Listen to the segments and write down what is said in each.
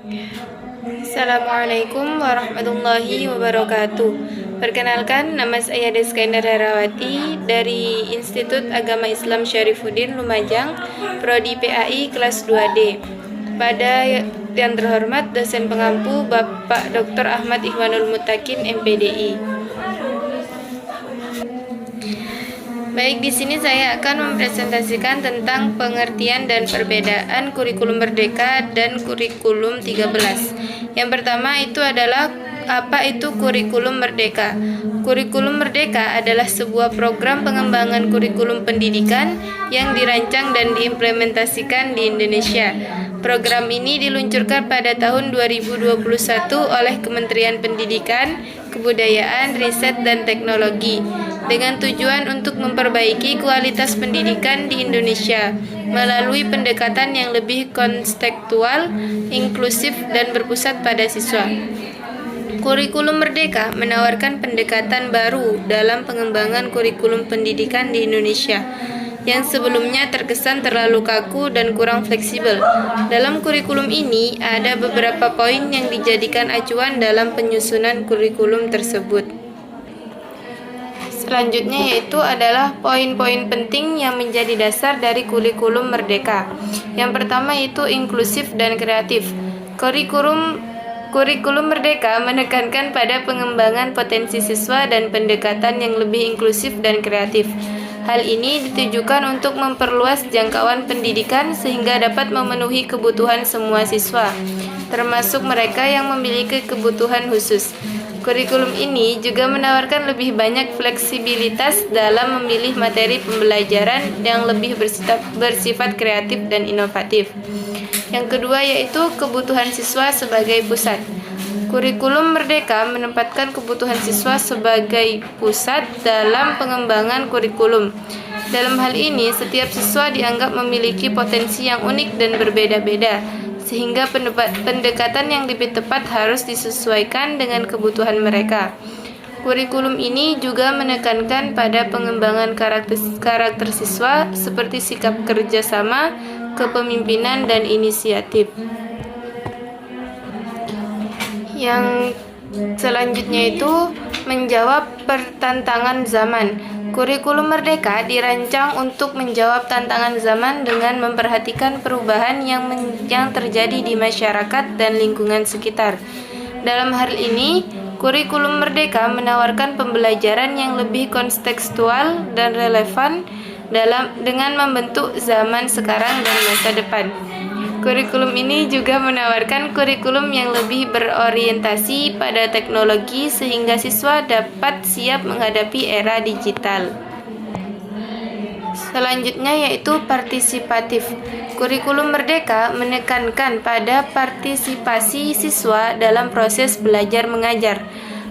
Assalamualaikum warahmatullahi wabarakatuh. Perkenalkan, nama saya Deska Indah Herawati dari Institut Agama Islam Syarifuddin Lumajang, Prodi PAI kelas 2D. Pada yang terhormat dosen pengampu Bapak Dr. Ahmad Ikhwanul Mutakin MPDI. Baik, di sini saya akan mempresentasikan tentang pengertian dan perbedaan kurikulum merdeka dan kurikulum 13. Yang pertama itu adalah apa itu kurikulum merdeka? Kurikulum merdeka adalah sebuah program pengembangan kurikulum pendidikan yang dirancang dan diimplementasikan di Indonesia. Program ini diluncurkan pada tahun 2021 oleh Kementerian Pendidikan, Kebudayaan, Riset, dan Teknologi dengan tujuan untuk memperbaiki kualitas pendidikan di Indonesia melalui pendekatan yang lebih kontekstual, inklusif, dan berpusat pada siswa. Kurikulum Merdeka menawarkan pendekatan baru dalam pengembangan kurikulum pendidikan di Indonesia yang sebelumnya terkesan terlalu kaku dan kurang fleksibel. Dalam kurikulum ini ada beberapa poin yang dijadikan acuan dalam penyusunan kurikulum tersebut. Selanjutnya yaitu adalah poin-poin penting yang menjadi dasar dari kurikulum merdeka. Yang pertama yaitu inklusif dan kreatif. Kurikulum merdeka menekankan pada pengembangan potensi siswa dan pendekatan yang lebih inklusif dan kreatif. Hal ini ditujukan untuk memperluas jangkauan pendidikan sehingga dapat memenuhi kebutuhan semua siswa, termasuk mereka yang memiliki kebutuhan khusus. Kurikulum ini juga menawarkan lebih banyak fleksibilitas dalam memilih materi pembelajaran yang lebih bersifat kreatif dan inovatif. Yang kedua yaitu kebutuhan siswa sebagai pusat. Kurikulum Merdeka menempatkan kebutuhan siswa sebagai pusat dalam pengembangan kurikulum. Dalam hal ini, setiap siswa dianggap memiliki potensi yang unik dan berbeda-beda, sehingga pendekatan yang lebih tepat harus disesuaikan dengan kebutuhan mereka. Kurikulum ini juga menekankan pada pengembangan karakter siswa seperti sikap kerjasama, kepemimpinan, dan inisiatif. Yang selanjutnya itu menjawab pertantangan zaman. Kurikulum Merdeka dirancang untuk menjawab tantangan zaman dengan memperhatikan perubahan yang terjadi di masyarakat dan lingkungan sekitar. Dalam hal ini, kurikulum Merdeka menawarkan pembelajaran yang lebih kontekstual dan relevan dengan membentuk zaman sekarang dan masa depan. Kurikulum ini juga menawarkan kurikulum yang lebih berorientasi pada teknologi sehingga siswa dapat siap menghadapi era digital. Selanjutnya yaitu partisipatif. Kurikulum Merdeka menekankan pada partisipasi siswa dalam proses belajar mengajar.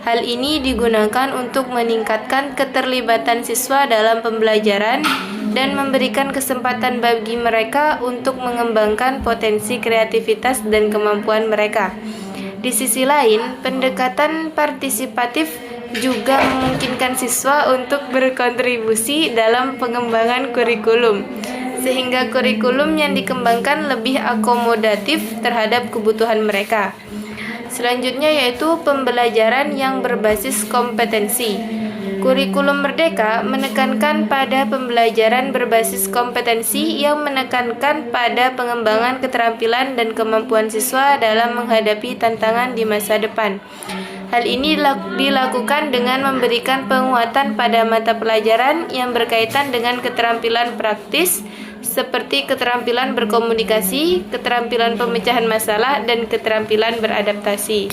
Hal ini digunakan untuk meningkatkan keterlibatan siswa dalam pembelajaran dan memberikan kesempatan bagi mereka untuk mengembangkan potensi kreativitas dan kemampuan mereka. Di sisi lain, pendekatan partisipatif juga memungkinkan siswa untuk berkontribusi dalam pengembangan kurikulum, sehingga kurikulum yang dikembangkan lebih akomodatif terhadap kebutuhan mereka. Selanjutnya yaitu pembelajaran yang berbasis kompetensi. Kurikulum Merdeka menekankan pada pembelajaran berbasis kompetensi yang menekankan pada pengembangan keterampilan dan kemampuan siswa dalam menghadapi tantangan di masa depan. Hal ini dilakukan dengan memberikan penguatan pada mata pelajaran yang berkaitan dengan keterampilan praktis seperti keterampilan berkomunikasi, keterampilan pemecahan masalah, dan keterampilan beradaptasi.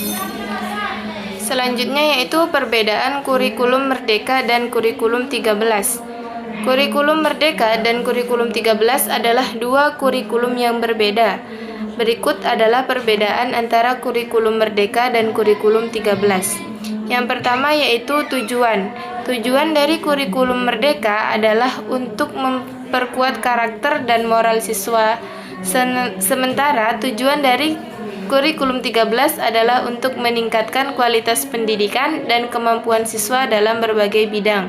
Selanjutnya yaitu perbedaan kurikulum Merdeka dan kurikulum 13. Kurikulum Merdeka dan kurikulum 13 adalah dua kurikulum yang berbeda. Berikut adalah perbedaan antara kurikulum Merdeka dan kurikulum 13. Yang pertama yaitu tujuan. Tujuan dari kurikulum Merdeka adalah untuk memperkuat karakter dan moral siswa. Sementara tujuan dari kurikulum 13 adalah untuk meningkatkan kualitas pendidikan dan kemampuan siswa dalam berbagai bidang.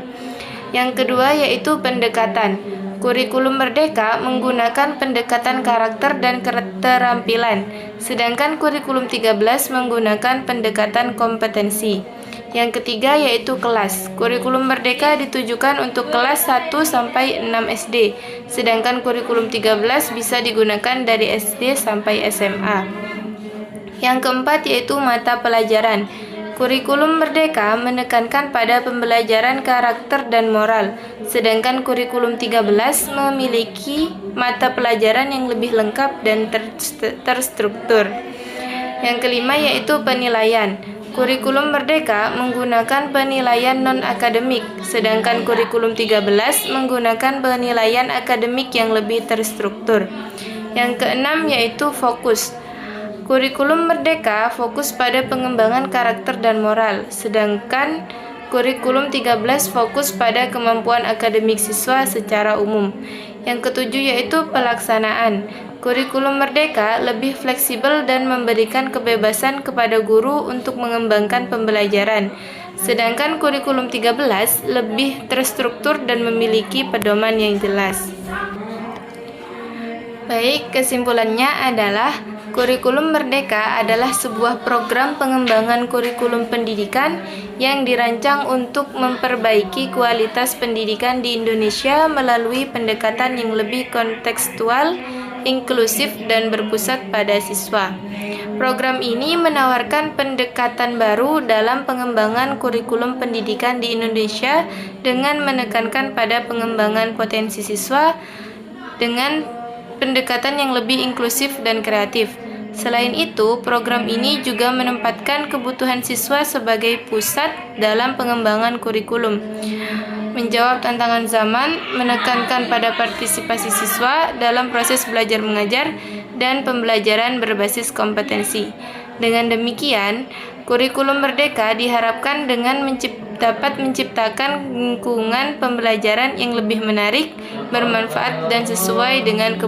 Yang kedua yaitu pendekatan. Kurikulum Merdeka menggunakan pendekatan karakter dan keterampilan, sedangkan kurikulum 13 menggunakan pendekatan kompetensi. Yang ketiga yaitu kelas. Kurikulum Merdeka ditujukan untuk kelas 1 sampai 6 SD, sedangkan kurikulum 13 bisa digunakan dari SD sampai SMA. Yang keempat yaitu mata pelajaran. Kurikulum Merdeka menekankan pada pembelajaran karakter dan moral, sedangkan kurikulum 13 memiliki mata pelajaran yang lebih lengkap dan terstruktur. Yang kelima yaitu penilaian. Kurikulum Merdeka menggunakan penilaian non-akademik, sedangkan kurikulum 13 menggunakan penilaian akademik yang lebih terstruktur. Yang keenam yaitu fokus. Kurikulum Merdeka fokus pada pengembangan karakter dan moral, sedangkan kurikulum 13 fokus pada kemampuan akademik siswa secara umum. Yang ketujuh yaitu pelaksanaan. Kurikulum Merdeka lebih fleksibel dan memberikan kebebasan kepada guru untuk mengembangkan pembelajaran, sedangkan kurikulum 13 lebih terstruktur dan memiliki pedoman yang jelas. Baik, kesimpulannya adalah kurikulum Merdeka adalah sebuah program pengembangan kurikulum pendidikan yang dirancang untuk memperbaiki kualitas pendidikan di Indonesia melalui pendekatan yang lebih kontekstual, inklusif, dan berpusat pada siswa. Program ini menawarkan pendekatan baru dalam pengembangan kurikulum pendidikan di Indonesia dengan menekankan pada pengembangan potensi siswa dengan pendekatan yang lebih inklusif dan kreatif. Selain itu, program ini juga menempatkan kebutuhan siswa sebagai pusat dalam pengembangan kurikulum, menjawab tantangan zaman, menekankan pada partisipasi siswa dalam proses belajar mengajar, dan pembelajaran berbasis kompetensi. Dengan demikian, kurikulum Merdeka diharapkan dengan dapat menciptakan lingkungan pembelajaran yang lebih menarik, bermanfaat, dan sesuai dengan